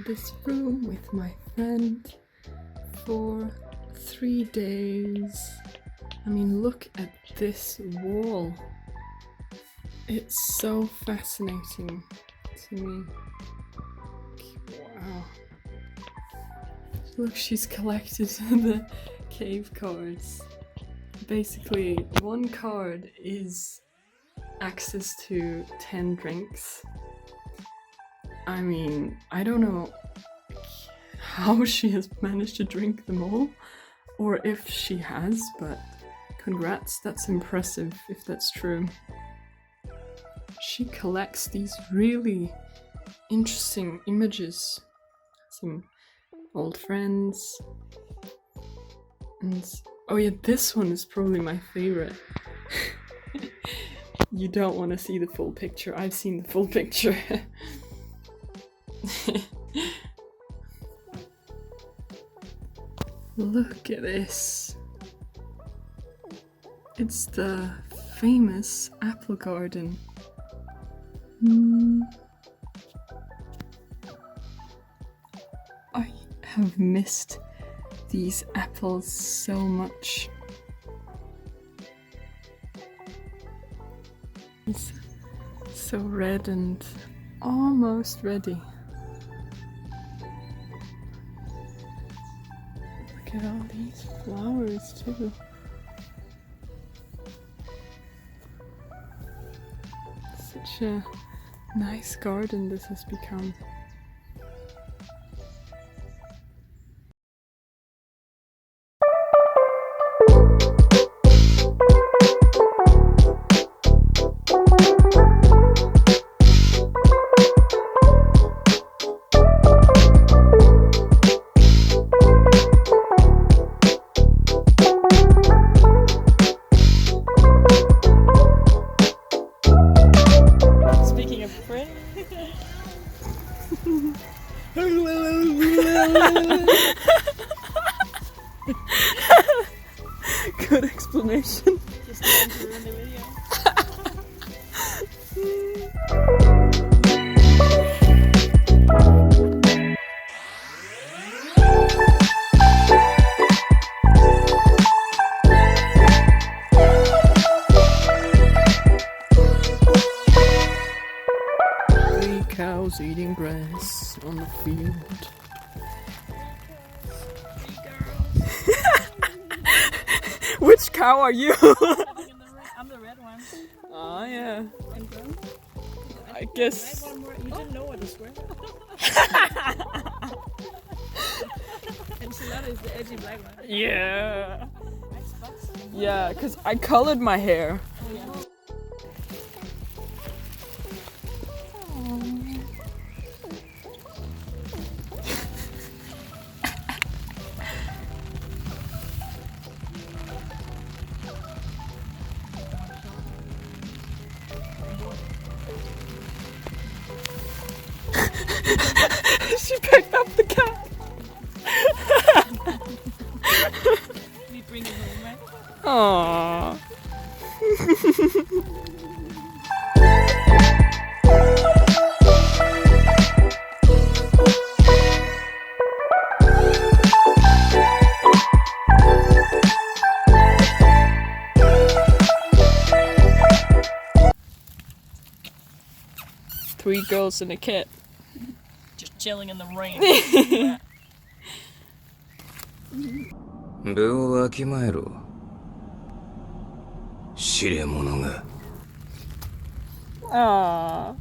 this room with my friend for 3 days. I mean, look at this wall. It's so fascinating to me. Wow. Look, she's collected the cave cards. Basically, one card is access to 10 drinks. I mean, I don't know how she has managed to drink them all, or if she has, but congrats, that's impressive if that's true. She collects these really interesting images. Some old friends. And oh yeah, this one is probably my favorite. You don't want to see the full picture. I've seen the full picture. Look at this. It's the famous apple garden. I have missed these apples so much. It's so red and almost ready. Look at all these flowers too. Such a nice garden this has become. Good explanation. Just trying to ruin the video. 3 cows eating grass on the field. Which cow are you? I'm the red one. Oh yeah. And brown? I guess. You didn't know what the square. And Charlotte is the edgy black one. Yeah. Black spots. Yeah, because I colored my hair. Oh, yeah. She picked up the cat. We bring it home, right? Aww. 3 girls and a cat. Just chilling in the rain. 部をわきまえろ。知れ者が。Aww.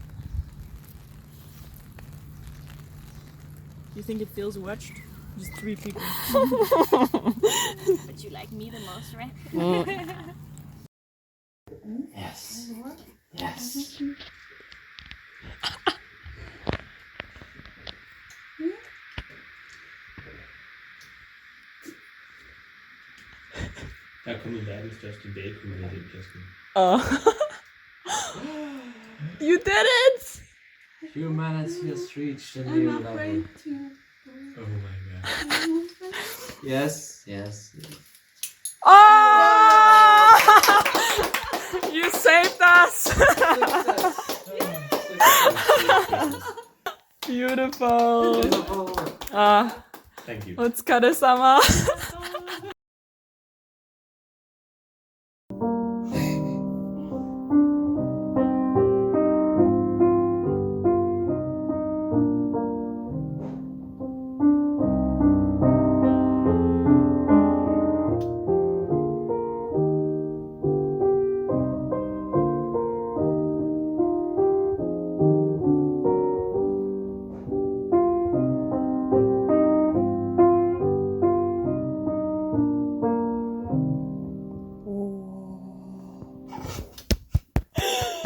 You think it feels watched? Just 3 people. But you like me the most, right? Yes. Yes. Her kom i verdens største vakuum i den kasse. Oh. You did it! Humanity has reached a new level. Oh my god. Yes, yes. Oh! You saved us! Beautiful. Beautiful. Ah, Thank you. お疲れ様.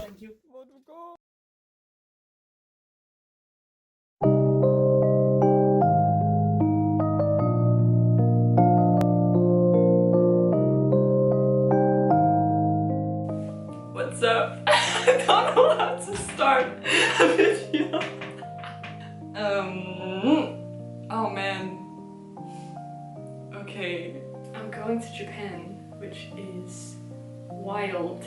Thank you. What's up? I don't know how to start a video. Oh man. Okay, I'm going to Japan, which is wild.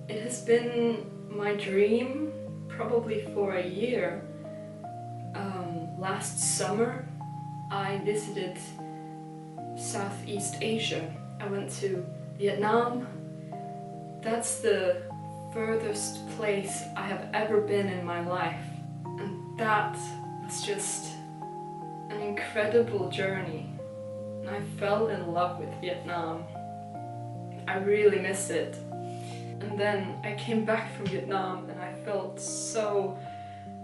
It has been my dream probably for a year. Last summer I visited Southeast Asia. I went to Vietnam. That's the furthest place I have ever been in my life. And that was just an incredible journey. And I fell in love with Vietnam. I really miss it. And then I came back from Vietnam and I felt so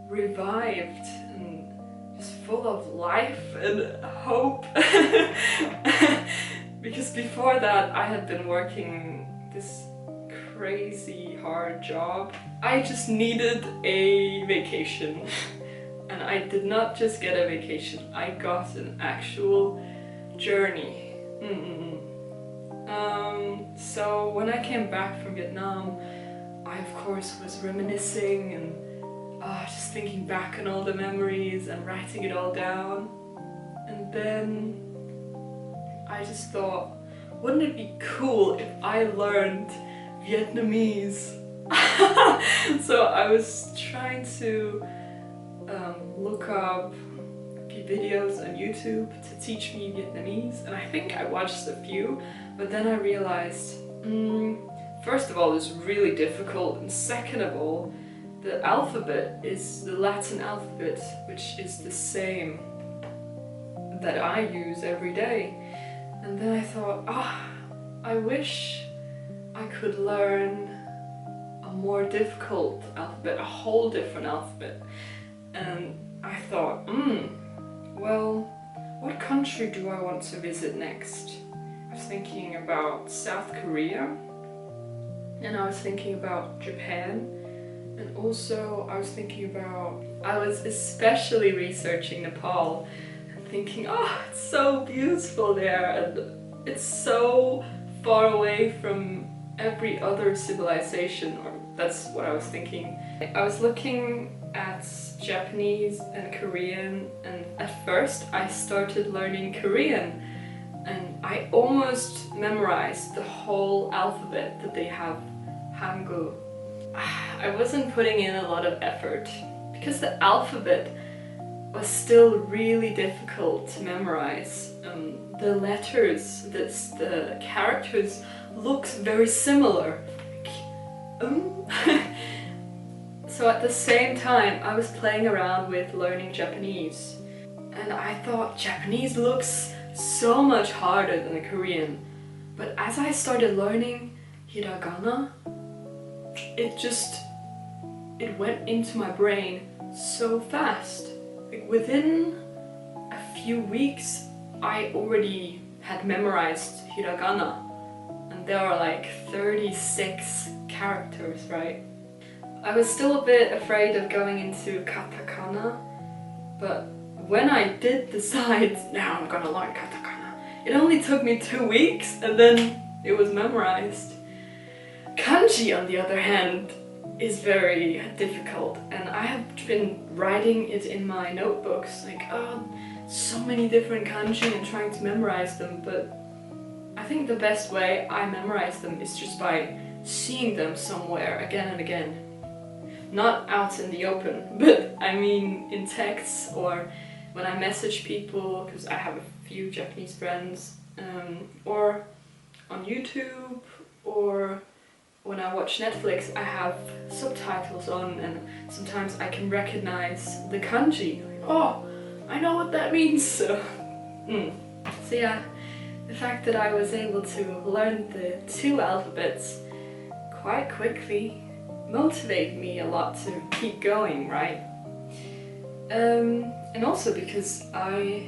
revived and just full of life and hope. Because before that I had been working this crazy hard job. I just needed a vacation. And I did not just get a vacation, I got an actual journey. So when I came back from Vietnam, I of course was reminiscing and just thinking back on all the memories and writing it all down. And then I just thought, wouldn't it be cool if I learned Vietnamese? So I was trying to look up videos on YouTube to teach me Vietnamese, and I think I watched a few, but then I realized, first of all, it's really difficult, and second of all, the alphabet is the Latin alphabet, which is the same that I use every day. And then I thought, I wish I could learn a more difficult alphabet, a whole different alphabet. And I thought, well, what country do I want to visit next? I was thinking about South Korea, and I was thinking about Japan, and also I was especially researching Nepal and thinking, it's so beautiful there, and it's so far away from every other civilization, or that's what I was thinking. I was looking at Japanese and Korean, and at first I started learning Korean and I almost memorized the whole alphabet that they have, Hangul. I wasn't putting in a lot of effort because the alphabet was still really difficult to memorize. The letters, the characters looks very similar. So at the same time I was playing around with learning Japanese, and I thought Japanese looks so much harder than the Korean, but as I started learning hiragana, it went into my brain so fast. Like within a few weeks I already had memorized hiragana, and there are like 36 characters, right? I was still a bit afraid of going into katakana, but when I did decide, now I'm gonna learn katakana, it only took me 2 weeks and then it was memorized. Kanji, on the other hand, is very difficult, and I have been writing it in my notebooks, like, so many different kanji and trying to memorize them, but I think the best way I memorize them is just by seeing them somewhere again and again. not out in the open, but I mean in texts or when I message people, because I have a few Japanese friends, or on YouTube, or when I watch Netflix, I have subtitles on and sometimes I can recognize the kanji. Like, oh, I know what that means. So yeah, the fact that I was able to learn the 2 alphabets quite quickly motivated me a lot to keep going, right? And also because I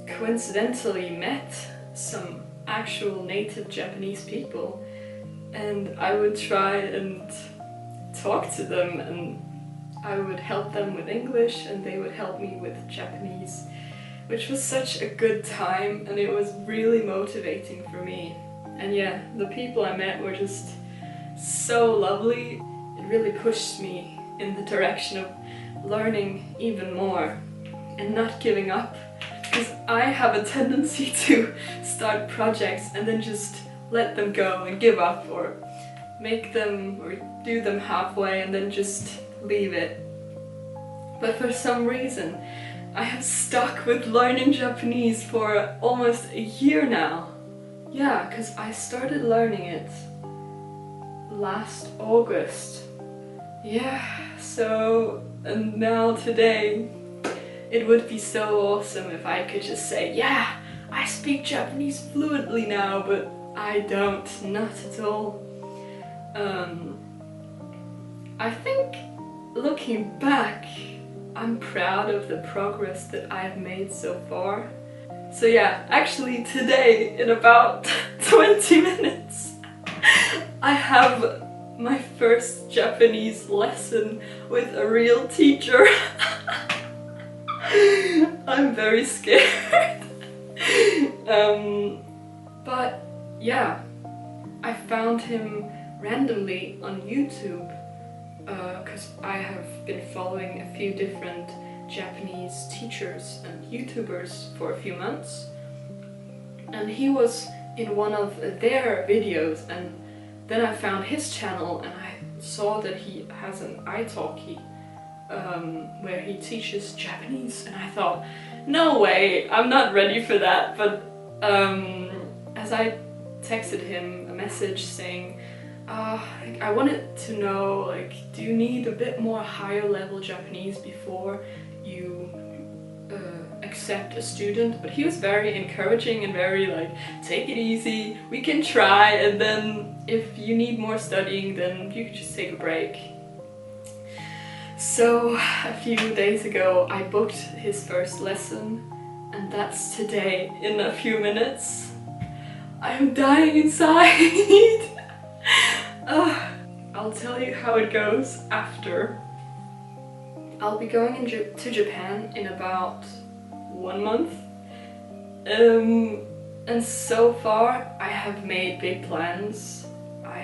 coincidentally met some actual native Japanese people, and I would try and talk to them, and I would help them with English and they would help me with Japanese, which was such a good time and it was really motivating for me. And yeah, the people I met were just so lovely. It really pushed me in the direction of learning even more and not giving up, because I have a tendency to start projects and then just let them go and give up, or make them or do them halfway and then just leave it. But for some reason I have stuck with learning Japanese for almost a year now. Yeah, because I started learning it last August. Yeah, so, and now today it would be so awesome if I could just say, yeah, I speak Japanese fluently now, but I don't, not at all. I think looking back, I'm proud of the progress that I've made so far. So yeah, actually today, in about 20 minutes, I have my first Japanese lesson with a real teacher. I'm very scared. But yeah, I found him randomly on YouTube, because I have been following a few different Japanese teachers and YouTubers for a few months, and he was in one of their videos, and then I found his channel and I saw that he has an italki where he teaches Japanese, and I thought, no way, I'm not ready for that. But as I texted him a message saying, I wanted to know, like, do you need a bit more higher level Japanese before you accept a student? But he was very encouraging and very like, take it easy, we can try, and then if you need more studying then you can just take a break. So a few days ago I booked his first lesson, and that's today in a few minutes. I'm dying inside. I'll tell you how it goes after. I'll be going to Japan in about 1 month, and so far I have made big plans. I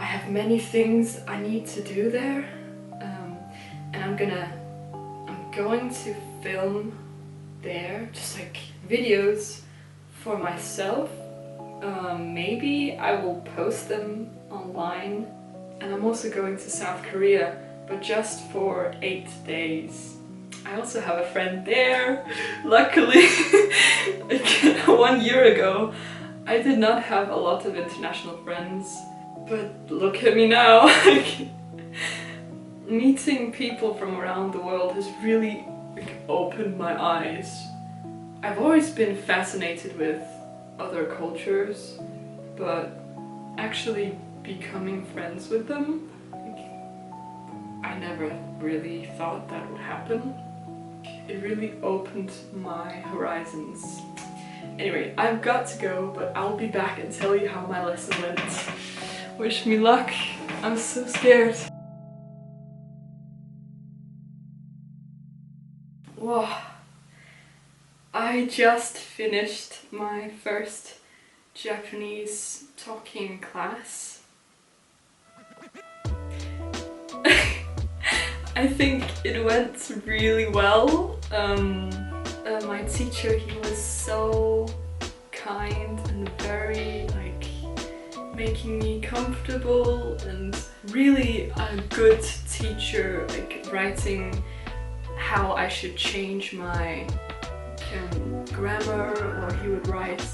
have many things I need to do there, and I'm going to film there, just like videos for myself. Maybe I will post them online, and I'm also going to South Korea, but just for 8 days. I also have a friend there, luckily. Like 1 year ago I did not have a lot of international friends, but look at me now. Meeting people from around the world has really opened my eyes. I've always been fascinated with other cultures, but actually becoming friends with them, I never really thought that would happen. It really opened my horizons. Anyway, I've got to go, but I'll be back and tell you how my lesson went. Wish me luck. I'm so scared. Whoa. I just finished my first Japanese talking class. I think it went really well. My teacher, he was so kind and very making me comfortable and really a good teacher, like writing how I should change my grammar, or he would write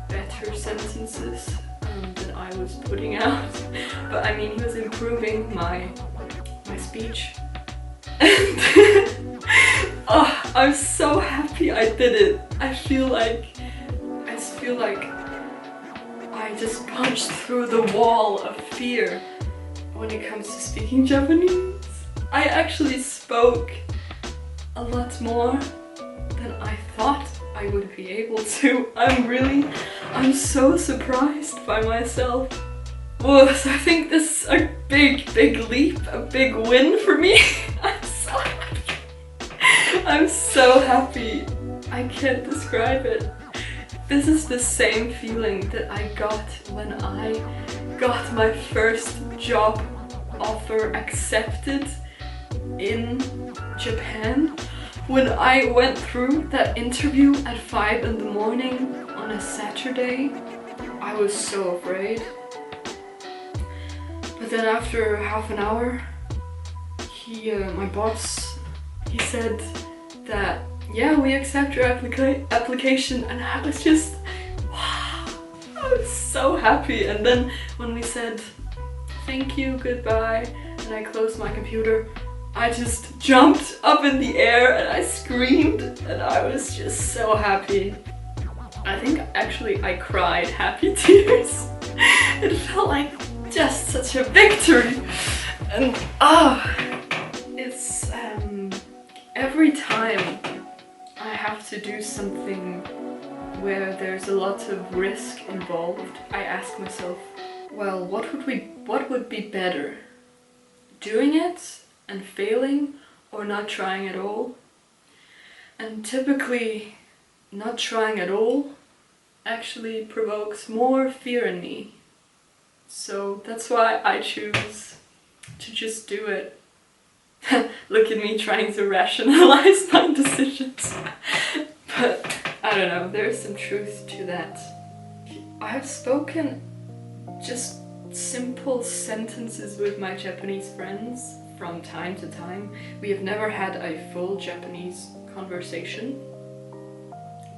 better sentences than I was putting out. But I mean, he was improving my speech. And oh, I'm so happy I did it. I just feel like I just punched through the wall of fear when it comes to speaking Japanese. I actually spoke a lot more than I thought I would be able to. I'm so surprised by myself. Whoa, so I think this is a big leap, a big win for me. I'm so happy. I can't describe it. This is the same feeling that I got when I got my first job offer accepted in Japan. When I went through that interview at 5 in the morning on a Saturday, I was so afraid. But then after half an hour, my boss, he said that, yeah, we accept your application, and I was just, wow, I was so happy. And then when we said thank you, goodbye, and I closed my computer, I just jumped up in the air and I screamed, and I was just so happy. I think actually I cried happy tears. It felt like just such a victory. And it's every time I have to do something where there's a lot of risk involved, I ask myself, well, what would be better? Doing it and failing, or not trying at all? And typically not trying at all actually provokes more fear in me. So that's why I choose to just do it. Look at me trying to rationalize my decisions. But I don't know, there's some truth to that. I have spoken just simple sentences with my Japanese friends from time to time. We have never had a full Japanese conversation.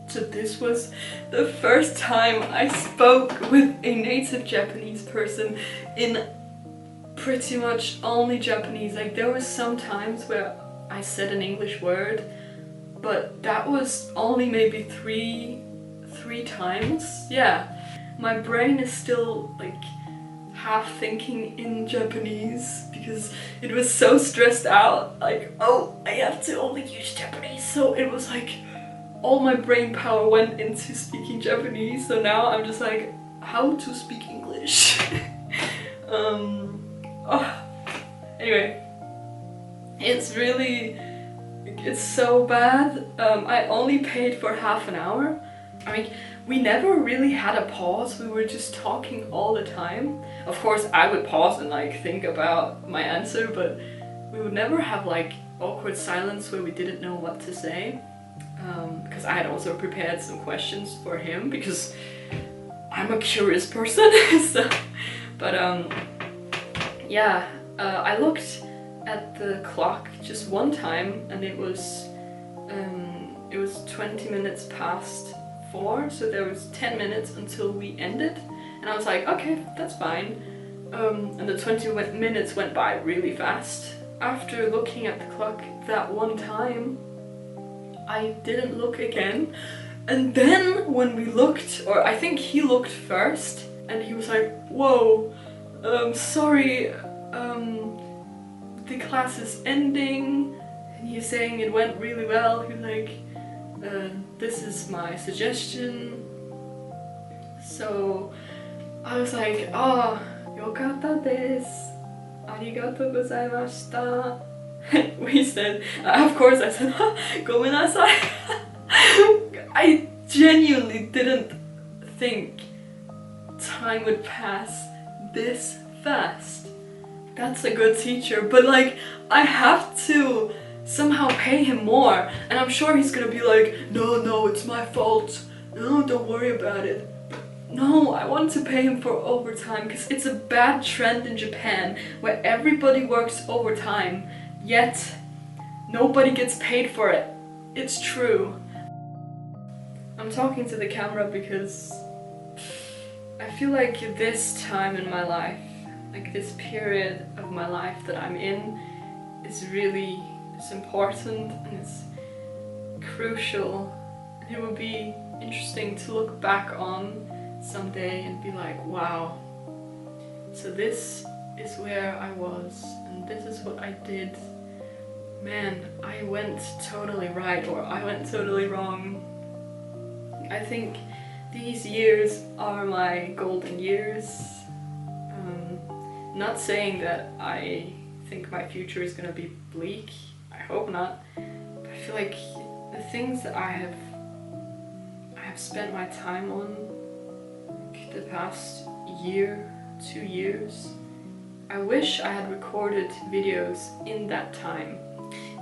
So this was the first time I spoke with a native Japanese person in pretty much only Japanese. Like, there was some times where I said an English word, but that was only maybe three times. Yeah, my brain is still like half thinking in Japanese because it was so stressed out, like, oh, I have to only use Japanese. So it was like all my brain power went into speaking Japanese. So now I'm just like, how to speak English? Anyway, it's so bad. I only paid for half an hour. I mean, we never really had a pause. We were just talking all the time. Of course, I would pause and like think about my answer, but we would never have like awkward silence where we didn't know what to say. Because I had also prepared some questions for him because I'm a curious person. Yeah, I looked at the clock just one time, and it was 20 minutes past 4, so there was 10 minutes until we ended, and I was like, okay, that's fine. And the 20 minutes went by really fast. After looking at the clock that one time, I didn't look again, and then when we looked, or I think he looked first, and he was like, whoa, sorry, the class is ending, and he's saying it went really well. He was like, this is my suggestion. So I was like, oh, yokatta desu, arigatou gozaimashita. We said, of course I said, gomenasai. I genuinely didn't think time would pass this fast. That's a good teacher, but like, I have to somehow pay him more, and I'm sure he's gonna be like, no, it's my fault, no, don't worry about it. But no, I want to pay him for overtime because it's a bad trend in Japan where everybody works overtime, yet nobody gets paid for it. It's true. I'm talking to the camera because I feel like this time in my life, like this period of my life that I'm in, is really, it's important and it's crucial, and it would be interesting to look back on someday and be like, wow, so this is where I was and this is what I did. Man, I went totally right or I went totally wrong. I think these years are my golden years. Not saying that I think my future is gonna be bleak, I hope not, but I feel like the things that I have spent my time on the past year, 2 years, I wish I had recorded videos in that time.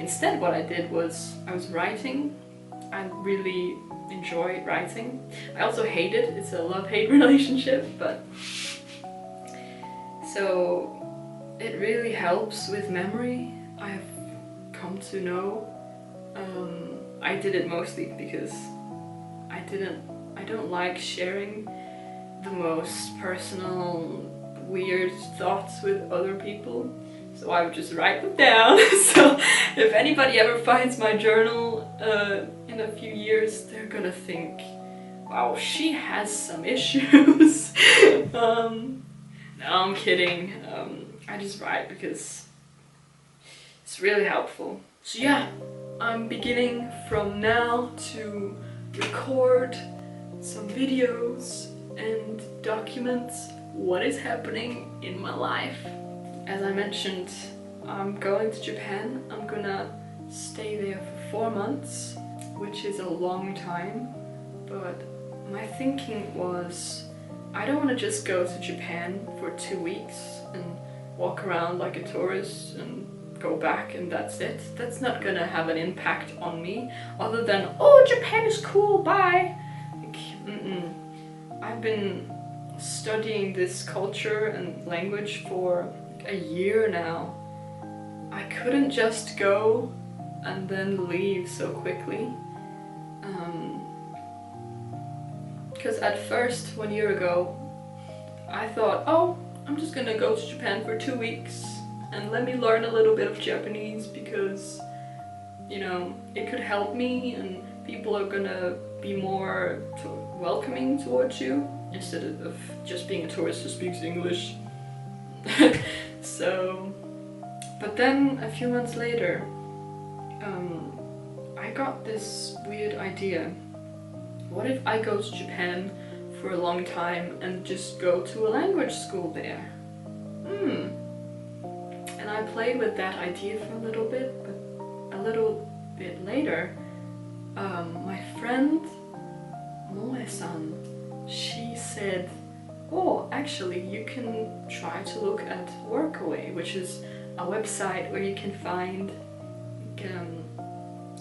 Instead what I did was I was writing. I really enjoy writing. I also hate it, it's a love-hate relationship, but so it really helps with memory, I have come to know. I did it mostly because I don't like sharing the most personal, weird thoughts with other people, so I would just write them down. So if anybody ever finds my journal in a few years, they're gonna think, wow, she has some issues. No, I'm kidding. I just write because it's really helpful. So yeah, I'm beginning from now to record some videos and document what is happening in my life. As I mentioned, I'm going to Japan. I'm gonna stay there for 4 months, which is a long time, but my thinking was I don't want to just go to Japan for 2 weeks and walk around like a tourist and go back and that's it. That's not gonna have an impact on me other than, oh, Japan is cool, bye. Like, I've been studying this culture and language for a year now. I couldn't just go and then leave so quickly. Because at first, 1 year ago, I thought, oh, I'm just gonna go to Japan for 2 weeks and let me learn a little bit of Japanese because, you know, it could help me and people are gonna be more welcoming towards you instead of just being a tourist who speaks English. So, but then a few months later, I got this weird idea. What if I go to Japan for a long time and just go to a language school there? And I played with that idea for a little bit, but a little bit later, my friend Moe-san, she said, oh, actually you can try to look at Workaway, which is a website where you can find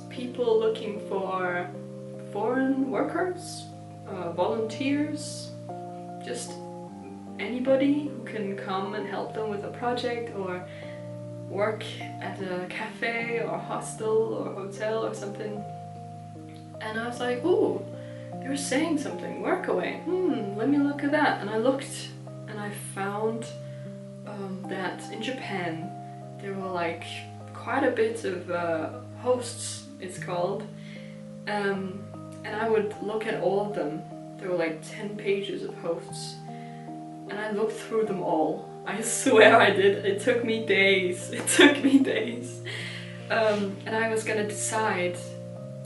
people looking for foreign workers, volunteers, just anybody who can come and help them with a project or work at a cafe or hostel or hotel or something. And I was like, ooh, they're saying something, Workaway, let me look at that. And I looked and I found that in Japan there were like quite a bit of hosts, it's called, and I would look at all of them. There were like 10 pages of hosts and I looked through them all. I swear I did. It took me days. It took me days. And I was gonna decide,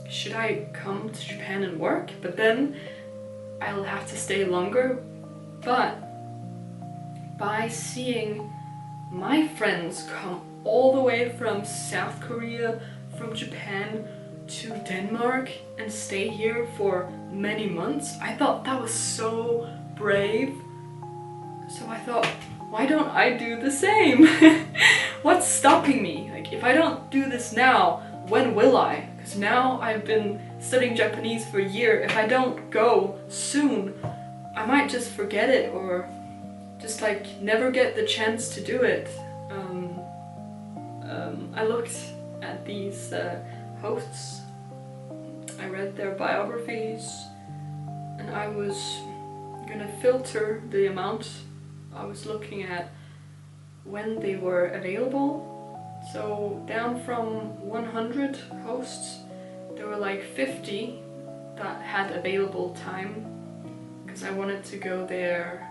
should I come to Japan and work? But then I'll have to stay longer. But by seeing my friends come all the way from South Korea, from Japan to Denmark and stay here for many months, I thought that was so brave. So I thought, why don't I do the same? What's stopping me? Like, if I don't do this now, when will I? Because now I've been studying Japanese for a year. If I don't go soon, I might just forget it or just like never get the chance to do it. I looked at these hosts, I read their biographies, and I was gonna filter the amount I was looking at when they were available. So down from 100 hosts, there were like 50 that had available time, because I wanted to go there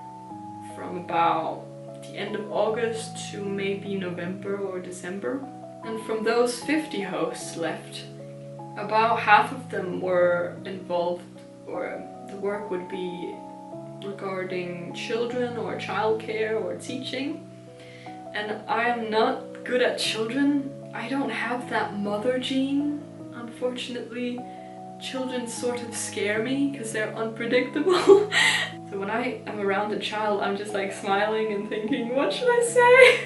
from about the end of August to maybe November or December. And from those 50 hosts left, about half of them were involved, or the work would be regarding children or childcare or teaching. And I am not good at children. I don't have that mother gene, unfortunately. Children sort of scare me because they're unpredictable. So when I am around a child, I'm just like smiling and thinking, what should I say?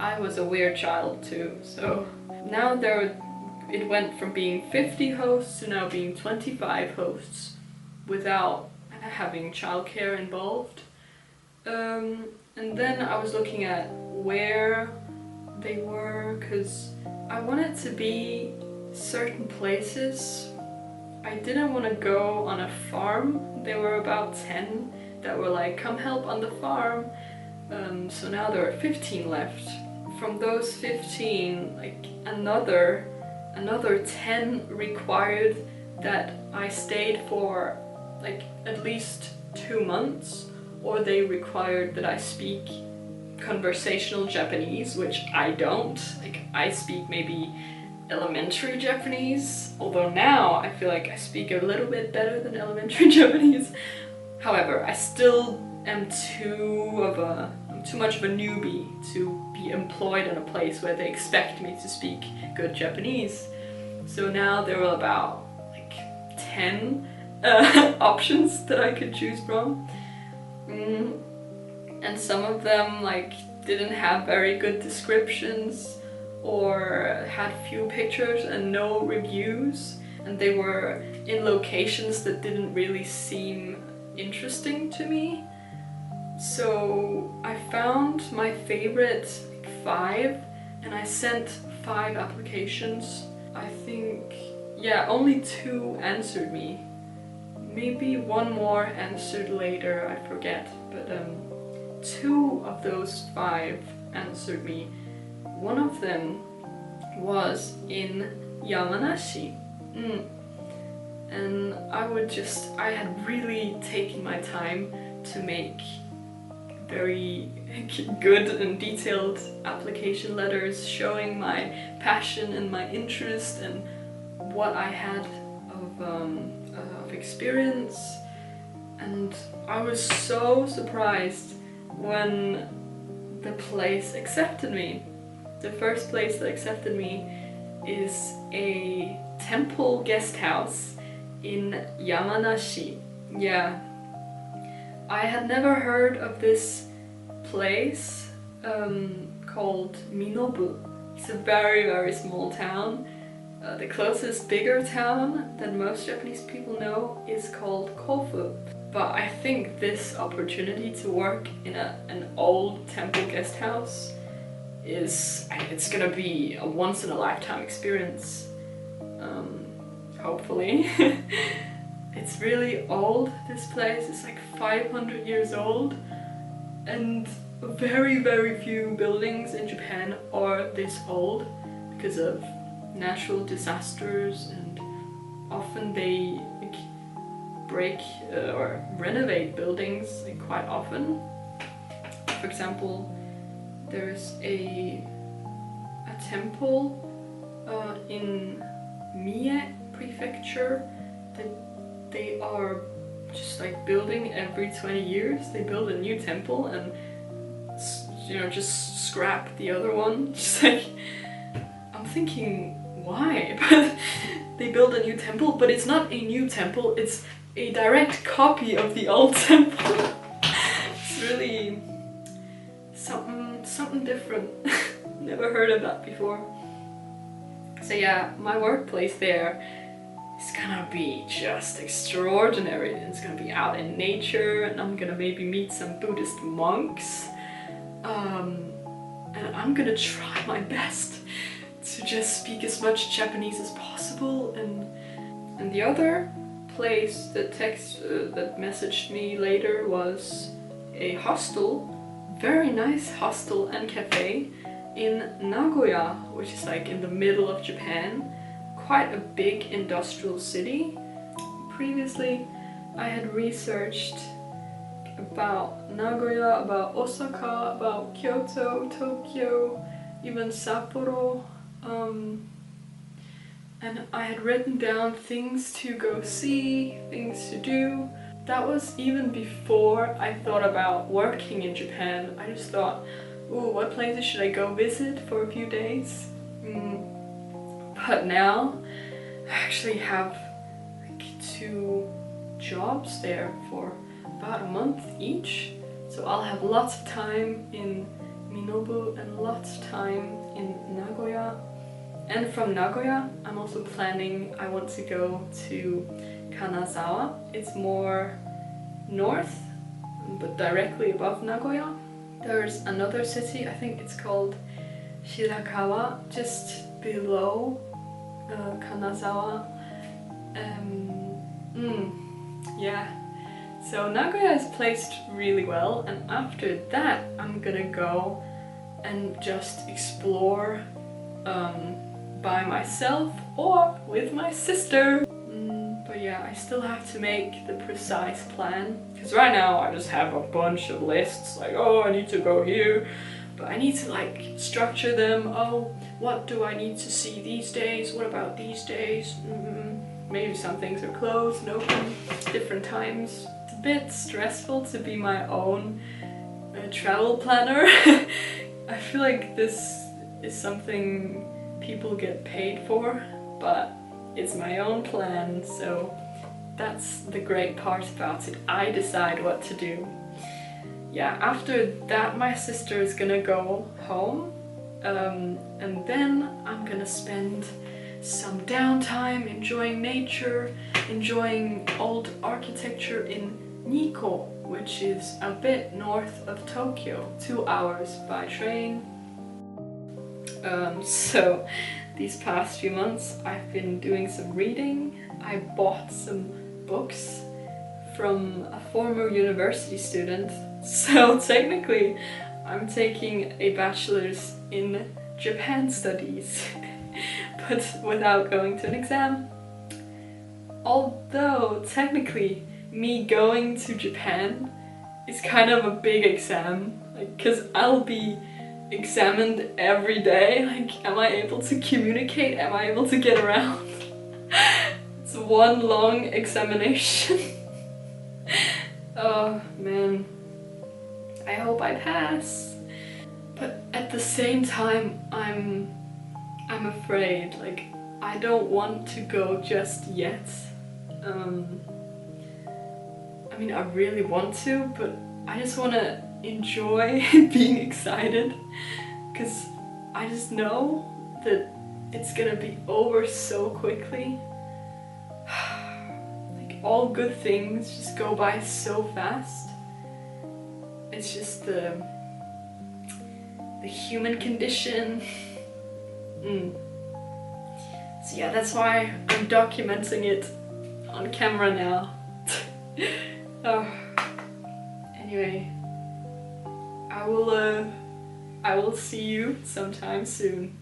I was a weird child too, so now it went from being 50 hosts to now being 25 hosts without having childcare involved. And then I was looking at where they were, because I wanted to be certain places. I didn't want to go on a farm. There were about 10 that were like, come help on the farm. So now there are 15 left. From those 15, like another 10 required that I stayed for like at least 2 months, or they required that I speak conversational Japanese, which I don't. Like, I speak maybe elementary Japanese, although now I feel like I speak a little bit better than elementary Japanese. However, I still am too much of a newbie to be employed in a place where they expect me to speak good Japanese. So now there were about like 10 options that I could choose from. And some of them like didn't have very good descriptions or had few pictures and no reviews, and they were in locations that didn't really seem interesting to me. So I found my favorite 5 and I sent 5 applications. I think, yeah, only 2 answered me. Maybe 1 more answered later, I forget, but 2 of those 5 answered me. One of them was in Yamanashi. And I had really taken my time to make very good and detailed application letters showing my passion and my interest and what I had of experience. And I was so surprised when the place accepted me. The first place that accepted me is a temple guest house in Yamanashi. Yeah, I had never heard of this place called Minobu. It's a very, very small town. The closest bigger town that most Japanese people know is called Kofu. But I think this opportunity to work in an old temple guest house it's gonna be a once-in-a-lifetime experience, hopefully. It's really old, this place. It's like 500 years old, and very, very few buildings in Japan are this old because of natural disasters, and often they break or renovate buildings quite often. For example, there's a temple in Mie Prefecture that they are just like building every 20 years. They build a new temple and just scrap the other one. Just like, I'm thinking, why? But they build a new temple, but it's not a new temple, it's a direct copy of the old temple. It's really something different. Never heard of that before. So yeah, my workplace there is gonna be just extraordinary. It's gonna be out in nature, and I'm gonna maybe meet some Buddhist monks. And I'm gonna try my best to just speak as much Japanese as possible. And the other place that messaged me later was a hostel, very nice hostel and cafe in Nagoya, which is like in the middle of Japan, quite a big industrial city. Previously I had researched about Nagoya, about Osaka, about Kyoto, Tokyo, even Sapporo, and I had written down things to go see, things to do. That was even before I thought about working in Japan. I just thought, ooh, what places should I go visit for a few days? But now I actually have like 2 jobs there for about a month each. So I'll have lots of time in Minobu and lots of time in Nagoya. And from Nagoya, I'm also planning, I want to go to Kanazawa. It's more north, but directly above Nagoya. There's another city, I think it's called Shirakawa, just below Kanazawa. Yeah. So Nagoya is placed really well, and after that I'm gonna go and just explore by myself or with my sister. But yeah, I still have to make the precise plan, because right now I just have a bunch of lists, like, oh, I need to go here, but I need to like structure them. Oh, what do I need to see these days? What about these days? Maybe some things are closed and open different times. It's a bit stressful to be my own travel planner. I feel like this is something people get paid for, but it's my own plan, so that's the great part about it. I decide what to do. Yeah, after that my sister is gonna go home, and then I'm gonna spend some downtime enjoying nature, enjoying old architecture in Nikko, which is a bit north of Tokyo, 2 hours by train. So these past few months I've been doing some reading. I bought some books from a former university student, so technically I'm taking a bachelor's in Japan studies, but without going to an exam. Although technically me going to Japan is kind of a big exam, like, because I'll be examined every day. Like, am I able to communicate? Am I able to get around? It's one long examination. Oh man, I hope I pass. But at the same time, I'm afraid. Like, I don't want to go just yet. I mean, I really want to, but I just want to enjoy being excited, because I just know that it's gonna be over so quickly. Like, all good things just go by so fast. It's just the human condition. So yeah, that's why I'm documenting it on camera now. Anyway, I will see you sometime soon.